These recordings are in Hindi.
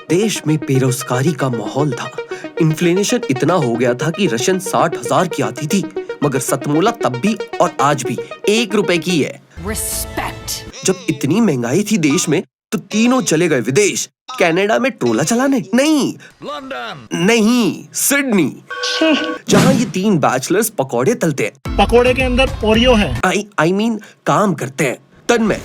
देश में बेरोजगारी का माहौल था। इन्फ्लेशन इतना हो गया था कि राशन 60,000 की आती थी, मगर सतमूला तब भी और आज भी 1 रुपए की है। Respect. जब इतनी महंगाई थी देश में तो तीनों चले गए विदेश। कनाडा में ट्रोला चलाने नहीं, लंदन नहीं, सिडनी, जहाँ ये 3 बैचलर्स पकौड़े तलते हैं। पकोड़े के अंदर ओरियो है। I mean काम करते हैं तन में।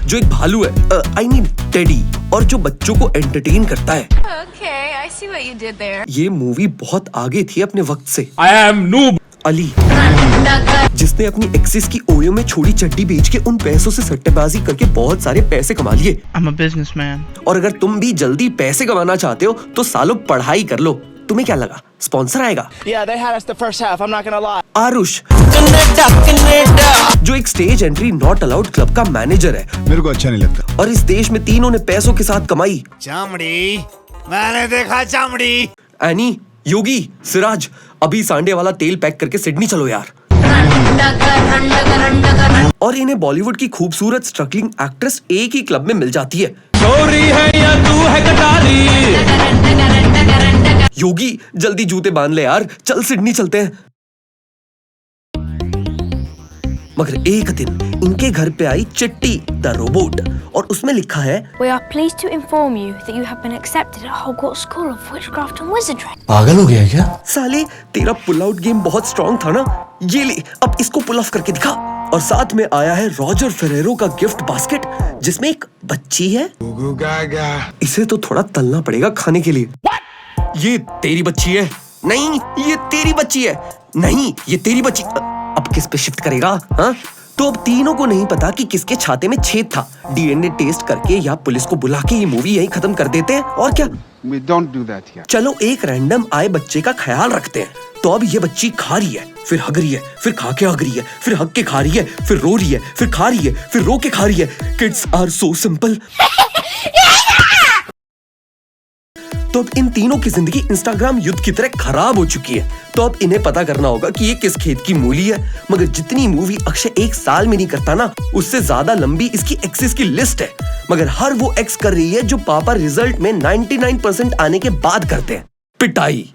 जो एक भालू है, I mean टेडी, और जो बच्चों को एंटरटेन करता है। Okay, I see what you did there. ये मूवी बहुत आगे थी अपने वक्त से। I am noob. अली, जिसने अपनी एक्सिस की ओयो में छोड़ी चड्डी बेच के उन पैसों से सट्टेबाजी करके बहुत सारे पैसे कमा लिए। I'm a businessman. और अगर तुम भी जल्दी पैसे कमाना चाहते हो तो सालों पढ़ाई कर लो। तुम्हें क्या लगा स्पॉन्सर आएगा? Yeah, they had us the first half, I'm not gonna lie. Aarush, जो एक stage entry not allowed club का मैनेजर है, मेरे को अच्छा नहीं लगता। और इस देश में तीनों ने पैसों के साथ कमाई। चामड़ी, मैंने देखा चामड़ी। एनी, योगी, सिराज, अभी सांडे वाला तेल पैक करके सिडनी चलो यार। और इन्हें बॉलीवुड की खूबसूरत स्ट्रगलिंग एक्ट्रेस एक ही क्लब में मिल जाती है। योगी, जल्दी जूते बांध ले यार, चल सिडनी चलते हैं। मगर एक दिन इनके घर पे आई चिट्ठी द रोबोट, और उसमें लिखा है, We are pleased to inform you that you have been accepted at Hogwarts School of Witchcraft and Wizardry. पागल हो गया क्या? साले तेरा पुल आउट गेम बहुत स्ट्रॉन्ग था ना, ये ले अब इसको पुल ऑफ करके दिखा। और साथ में आया है रॉजर फेरेरो का गिफ्ट बास्केट, जिसमें एक बच्ची है। इसे तो थोड़ा तलना पड़ेगा खाने के लिए। ये तेरी बच्ची है? नहीं, ये तेरी बच्ची है। नहीं, ये तेरी बच्ची। अब किस पे शिफ्ट करेगा? हाँ, तो अब तीनों को नहीं पता कि किसके छाते में छेद था। डीएनए टेस्ट करके या पुलिस को बुला के ये मूवी यहीं खत्म कर देते हैं, और क्या। We don't do that here. चलो एक रैंडम आए बच्चे का ख्याल रखते हैं। तो अब ये बच्ची खा रही है, फिर हग रही है, फिर खा के हग रही है, फिर हग के खा रही है, फिर रो रही है, फिर खा रही है, फिर रो के खा रही है। Kids are so simple. तो अब इन तीनों की जिंदगी इंस्टाग्राम युद्ध की तरह खराब हो चुकी है। तो अब इन्हें पता करना होगा कि ये किस खेत की मूली है। मगर जितनी मूवी अक्षय 1 साल में नहीं करता ना, उससे ज्यादा लंबी इसकी एक्सेस की लिस्ट है। मगर हर वो एक्स कर रही है जो पापा रिजल्ट में 99% आने के बाद करते हैं। पिटाई,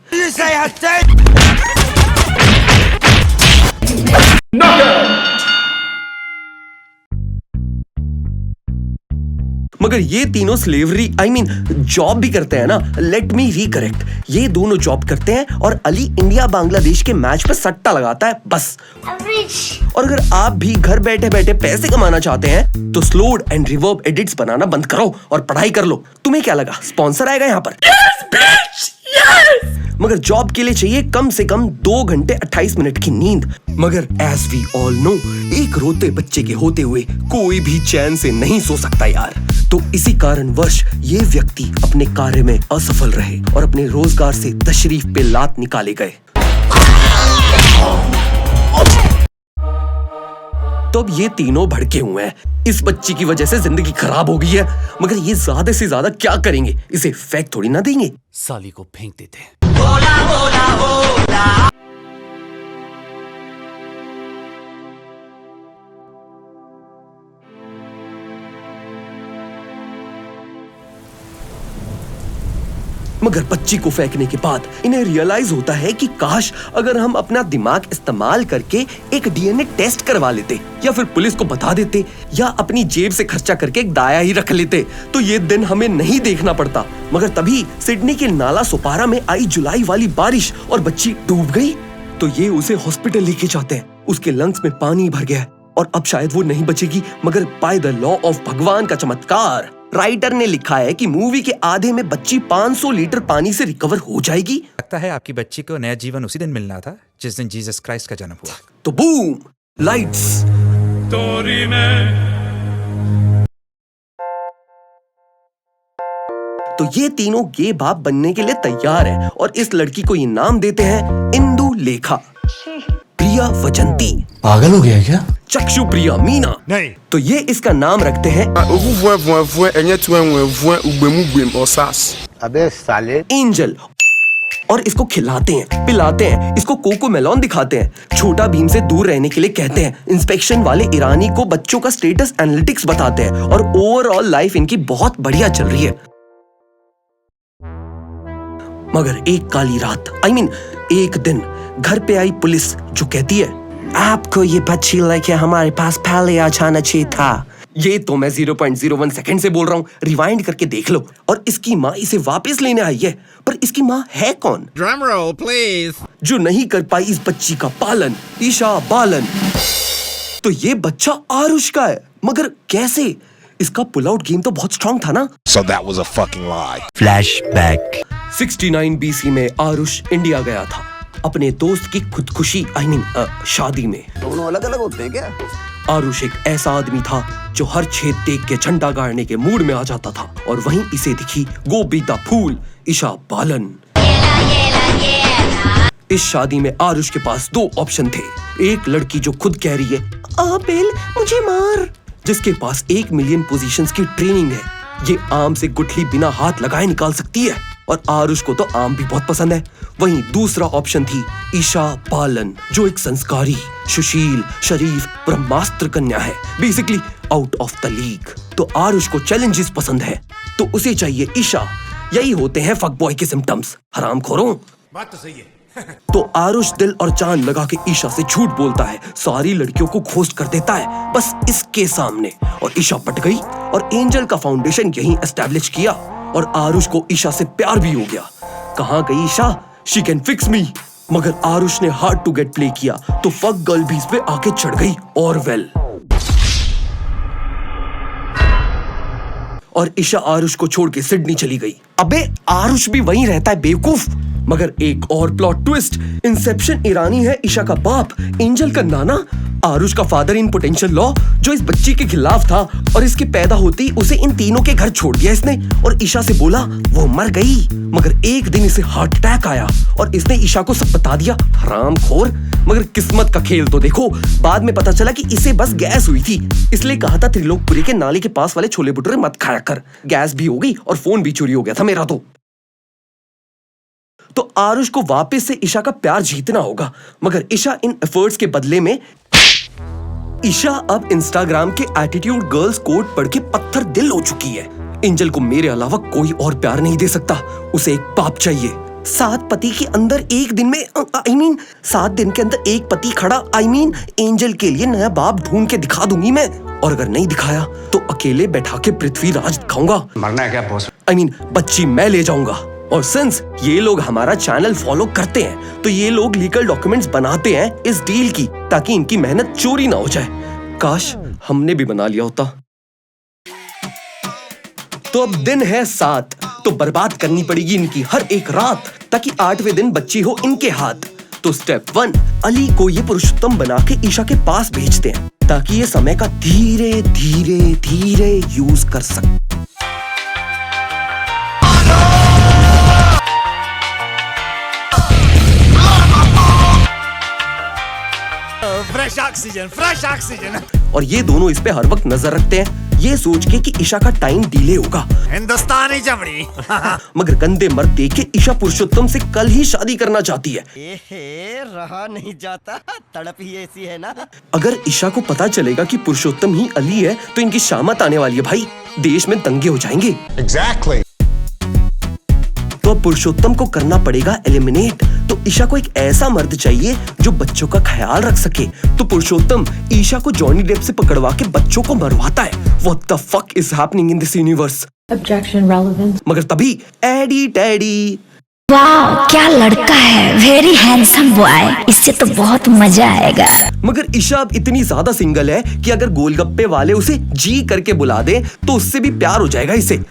मगर ये तीनों स्लेवरी जॉब भी करते हैं ना। लेट मी रिकरेक्ट, ये दोनों जॉब करते हैं और अली इंडिया बांग्लादेश के मैच पे सट्टा लगाता है बस। और अगर आप भी घर बैठे बैठे पैसे कमाना चाहते हैं तो स्लोड एंड रिवर्ब एडिट्स बनाना बंद करो और पढ़ाई कर लो। तुम्हें क्या लगा स्पॉन्सर आएगा यहाँ पर? मगर जॉब के लिए चाहिए कम से कम 2 घंटे 28 मिनट की नींद। मगर एज वी ऑल नो, एक रोते बच्चे के होते हुए कोई भी चैन से नहीं सो सकता यार। तो इसी कारणवश ये व्यक्ति अपने कार्य में असफल रहे और अपने रोजगार से तशरीफ पे लात निकाले गए। तो अब ये तीनों भड़के हुए हैं। इस बच्ची की वजह से जिंदगी खराब हो गई है, मगर ये ज्यादा से ज्यादा क्या करेंगे? इसे फेंक थोड़ी ना देंगे। साली को फेंक देते हैं। मगर बच्ची को फेंकने के बाद इन्हें रियलाइज होता है कि काश अगर हम अपना दिमाग इस्तेमाल करके एक डीएनए टेस्ट करवा लेते, या फिर पुलिस को बता देते, या अपनी जेब से खर्चा करके एक दाया ही रख लेते, तो ये दिन हमें नहीं देखना पड़ता। मगर तभी सिडनी के नाला सोपारा में आई जुलाई वाली बारिश और बच्ची डूब गई। तो ये उसे हॉस्पिटल लेके जाते हैं। उसके लंग्स में पानी भर गया और अब शायद वो नहीं बचेगी। मगर बाय द लॉ ऑफ भगवान का चमत्कार, राइटर ने लिखा है कि मूवी के आधे में बच्ची 500 लीटर पानी से रिकवर हो जाएगी। लगता है आपकी बच्ची को नया जीवन उसी दिन मिलना था जिस दिन जीसस क्राइस्ट का जन्म हुआ। तो बूम, लाइट्स। तो ये तीनों गे बाप बनने के लिए तैयार हैं और इस लड़की को ये नाम देते हैं इंदु लेखा, प्रिया वजंती। पागल हो गया क्या? चक्षु प्रिया मीना। नहीं। तो ये इसका नाम रखते हैं अबे साले। एंजल। और इसको खिलाते हैं, पिलाते हैं, इसको कोको मेलॉन दिखाते हैं, छोटा भीम से दूर रहने के लिए कहते हैं, इंस्पेक्शन वाले ईरानी को बच्चों का स्टेटस एनालिटिक्स बताते हैं और ओवरऑल लाइफ इनकी बहुत बढ़िया चल रही है। मगर एक काली रात एक दिन घर पे आई पुलिस जो कहती है आपको ये बच्ची लेके हमारे पास पहले आ जाना चाहिए था। ये तो मैं 0.01 सेकंड से बोल रहा हूँ, रिवाइंड करके देख लो। और इसकी माँ इसे वापस लेने आई है, पर इसकी माँ है कौन? Drum roll, please. जो नहीं कर पाई इस बच्ची का पालन, ईशा बालन। तो ये बच्चा आरुष का है, मगर कैसे? इसका पुल आउट गेम तो बहुत स्ट्रांग था ना। So that was a fucking lie. Flashback. 69 BC में आरुष इंडिया गया था अपने दोस्त की खुदकुशी शादी में। दोनों अलग अलग होते हैं क्या? आरुष एक ऐसा आदमी था जो हर छेद देख के झंडा गाड़ने के मूड में आ जाता था, और वहीं इसे दिखी गोभी दा फूल ईशा बालन। इस शादी में आरुष के पास दो ऑप्शन थे। एक लड़की जो खुद कह रही है आपेल मुझे मार, जिसके पास 1 मिलियन पोजीशंस की ट्रेनिंग है, ये आम से गुठली बिना हाथ लगाए निकाल सकती है, और आरुष को तो आम भी बहुत पसंद है। वहीं दूसरा ऑप्शन थी ईशा बालन, जो एक संस्कारी, सुशील, शरीफ, ब्रह्मास्त्र कन्या है, basically out of the league. तो आरुष को चैलेंजेस पसंद है, तो उसे चाहिए ईशा। यही होते हैं फक बॉय के सिम्टम्स, हरामखोरों। बात तो सही है। तो आरुष दिल और जान लगा के ईशा से झूठ बोलता है, सारी लड़कियों को घोस्ट कर देता है बस इसके सामने, और ईशा पट गई और एंजल का फाउंडेशन यहीं एस्टेब्लिश किया, और आरुष को ईशा से प्यार भी हो गया। कहाँ गई ईशा? शी कैन फिक्स मी। मगर आरुष ने हार्ड टू गेट प्ले किया तो फक गर्ल भी इस पे आके चढ़ गई, और वेल। और ईशा आरुष को छोड़ के सिडनी चली गई। अबे आरुष भी वहीं रहता है बेवकूफ। मगर एक और प्लॉट ट्विस्ट, इंसेप्शन ईरानी है ईशा का बाप, एंजल का नाना, आरुष का फादर इन पोटेंशियल लॉ, जो इस बच्ची के खिलाफ था, और इसके पैदा होते ही उसे इन तीनों के घर छोड़ दिया इसने, और ईशा से बोला वो मर गई। मगर एक दिन इसे हार्ट अटैक आया और इसने ईशा को सब बता दिया, हरामखोर। मगर किस्मत का खेल तो देखो, बाद में पता चला कि इसे बस गैस हुई थी, इसलिए कहा था त्रिलोकपुरी के नाले के पास वाले छोले भटूरे मत खाया कर। गैस भी हो गई और फोन भी चोरी हो गया था मेरा। तो आरुष को वापस से ईशा का प्यार जीतना होगा, मगर ईशा इन एफर्ट्स के बदले में ईशा अब इंस्टाग्राम के एटीट्यूड गर्ल्स कोड पढ़ के पत्थर दिल हो चुकी है। एंजल को मेरे अलावा कोई और प्यार नहीं दे सकता, उसे एक बाप चाहिए। 7 पति के अंदर एक दिन में 7 दिन के अंदर एक पति खड़ा, एंजल के लिए नया बाप ढूंढ के दिखा दूंगी मैं, और अगर नहीं दिखाया तो अकेले बैठा के पृथ्वी राज दिखाऊंगा। मरना है क्या बॉस? बच्ची मैं ले जाऊंगा। और सिंस ये लोग हमारा चैनल फॉलो करते हैं, तो ये लोग लीगल डॉक्यूमेंट्स बनाते हैं इस डील की, ताकि इनकी मेहनत चोरी ना हो जाए। काश हमने भी बना लिया होता। तो अब दिन है 7, तो बर्बाद करनी पड़ेगी इनकी हर एक रात, ताकि 8वें दिन बच्ची हो इनके हाथ। तो स्टेप 1, अली को ये पुरुषोत्तम बना के ईशा के पास भेजते हैं, ताकि ये समय का धीरे धीरे धीरे यूज कर सके। Fresh oxygen, fresh oxygen. और ये दोनों इस पे हर वक्त नजर रखते हैं, ये सोच के कि ईशा का टाइम डिले होगा। हिंदुस्तानी चमड़ी। मगर गंदे मर्द देख के ईशा पुरुषोत्तम से कल ही शादी करना चाहती है। रहा नहीं जाता, तड़प ही ऐसी है ना। अगर ईशा को पता चलेगा कि पुरुषोत्तम ही अली है, तो इनकी शामत आने वाली है भाई, देश में दंगे हो जाएंगे। Exactly. तो अब पुरुषोत्तम को करना पड़ेगा एलिमिनेट। तो ईशा को एक ऐसा मर्द चाहिए जो बच्चों का ख्याल रख सके। तो पुरुषोत्तम ईशा को जॉनी डेप से पकड़वा के बच्चों को मरवाता है। What the fuck is happening in this universe? Objection relevant. मगर तभी एडी टैडी, वाह क्या लड़का है, वेरी हैंडसम बॉय, इससे तो बहुत मजा आएगा। मगर ईशा अब इतनी ज्यादा सिंगल है कि अगर गोलगप्पे वाले उसे जी करके बुला दे तो उससे भी प्यार हो जाएगा इसे।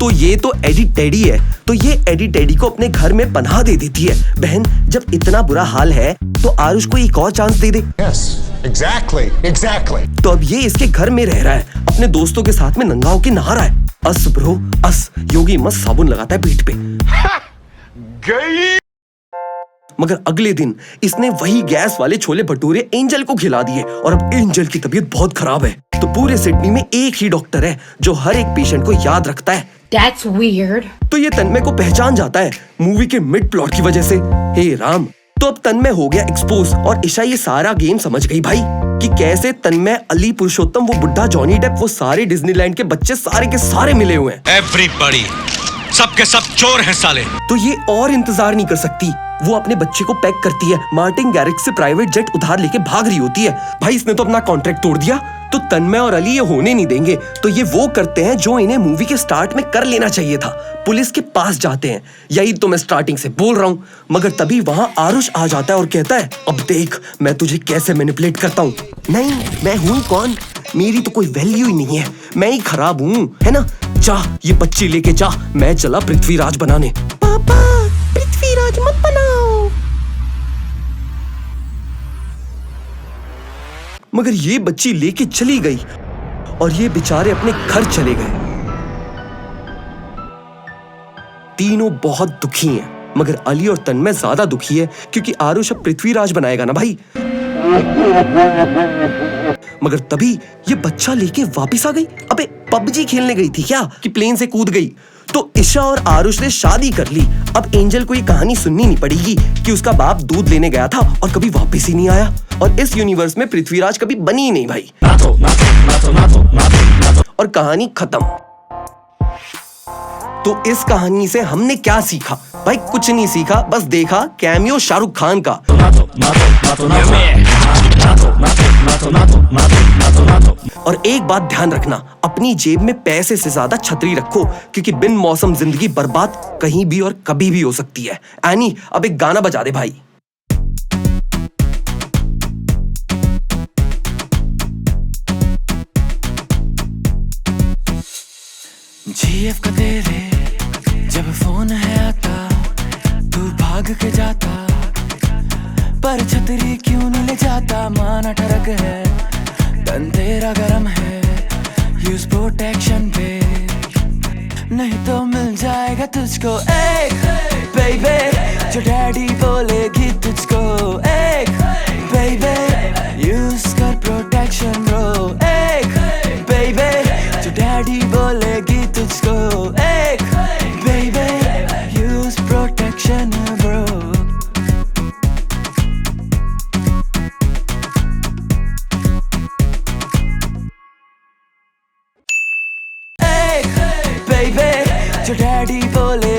तो ये तो एडी टेडी है, तो ये एडी टेडी को अपने घर में पनाह दे देती है। बहन जब इतना बुरा हाल है तो आरुष को एक और चांस दे दे। Yes, exactly, exactly. तो अब ये इसके घर में रह रहा है, अपने दोस्तों के साथ में नंगा होके नहा रहा है। अस ब्रो अस, योगी मस्त साबुन लगाता है पीठ पे। गई। मगर अगले दिन इसने वही गैस वाले छोले भटूरे एंजल को खिला दिए, और अब एंजल की तबीयत बहुत खराब है। तो पूरे सिडनी में एक ही डॉक्टर है जो हर एक पेशेंट को याद रखता है। That's weird. तो ये तन्मय को पहचान जाता है मूवी के मिड प्लॉट की वजह से। हे राम। तो अब तन्मय हो गया एक्सपोज, और ईशा ये सारा गेम समझ गई भाई कि कैसे तन्मय, अली, पुरुषोत्तम, वो बुढ़ा जॉनी डेप, वो सारे डिज्नीलैंड के बच्चे सारे के सारे मिले हुए हैं। Everybody सब के सब चोर हैं साले। तो ये और इंतजार नहीं कर सकती। वो अपने बच्चे को पैक करती है, मार्टिन गैरिक्स से प्राइवेट जेट उधार लेके भाग रही होती है। भाई इसने तो अपना कॉन्ट्रैक्ट तोड़ दिया, तो तन्मय और अली ये होने नहीं देंगे। तो ये वो करते हैं जो इन्हें मूवी के स्टार्ट में कर लेना चाहिए था, पुलिस के पास जाते हैं। यही तो मैं स्टार्टिंग से बोल रहा हूँ। मगर तभी वहाँ आरुष आ जाता है और कहता है, अब देख मैं तुझे कैसे मैनिपुलेट करता हूँ। नहीं, मैं हूँ कौन? मेरी तो कोई वैल्यू ही नहीं है, मैं ही खराब हूँ, है ना? जा ये बच्ची लेके जा, मैं चला पृथ्वीराज बनाने। पापा पृथ्वीराज मत बनाओ। मगर ये बच्ची लेके चली गई और ये बेचारे अपने घर चले गए। तीनों बहुत दुखी हैं, मगर अली और तन्मय ज्यादा दुखी है क्योंकि आरुष अब पृथ्वीराज बनाएगा ना भाई। मगर तभी ये बच्चा लेके वापस आ गई। अबे पबजी खेलने गई थी क्या कि प्लेन से कूद गई? तो ईशा और आरुष ने शादी कर ली। अब एंजल को ये कहानी सुननी नहीं पड़ेगी कि उसका बाप दूध लेने गया था और कभी वापस ही नहीं आया, और इस यूनिवर्स में पृथ्वीराज कभी बनी ही नहीं भाई। और कहानी खत्म। तो इस कहानी से हमने क्या सीखा? भाई कुछ नहीं सीखा, बस देखा कैमियो शाहरुख खान का। और एक बात ध्यान रखना, अपनी जेब में पैसे से ज्यादा छतरी रखो, क्योंकि बिन मौसम जिंदगी बर्बाद कहीं भी और कभी भी हो सकती है। एनी अब एक गाना बजा दे भाई। जीएफ का तेरे जब फोन है आता, तू भाग के जाता, पर छतरी क्यों नहीं ले जाता? माना ठरक है, तन तेरा गरम है, यूज प्रोटेक्शन पे, नहीं तो मिल जाएगा तुझको एक बेबी, जो डैडी बोलेगी तुझको एक बेबी, यूज कर प्रोटेक्शन ब्रो, एक बेबी, जो डैडी बोलेगी तुझको एक बेबी, यूज प्रोटेक्शन ब्रो। एक बेबी, जो डैडी बोले